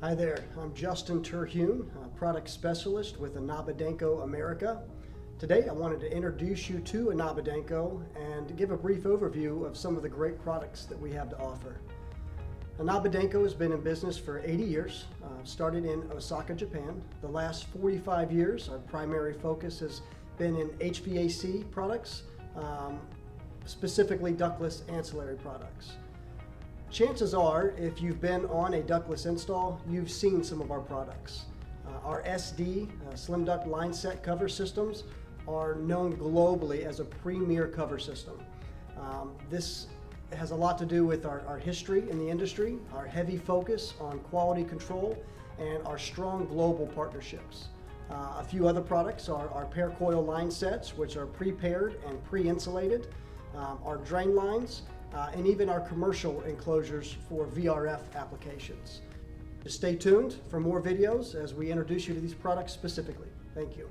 Hi there, I'm Justin Terhune, a product specialist with Inaba Denko America. Today I wanted to introduce you to Inaba Denko and give a brief overview of some of the great products that we have to offer. Inaba Denko has been in business for 80 years, started in Osaka, Japan. The last 45 years our primary focus has been in HVAC products, specifically ductless ancillary products. Chances are, if you've been on a ductless install, you've seen some of our products. Our SD, slim duct line set cover systems, are known globally as a premier cover system. This has a lot to do with our history in the industry, our heavy focus on quality control, and our strong global partnerships. A few other products are our pair coil line sets, which are pre-paired and pre-insulated, our drain lines, and even our commercial enclosures for VRF applications. Stay tuned for more videos as we introduce you to these products specifically. Thank you.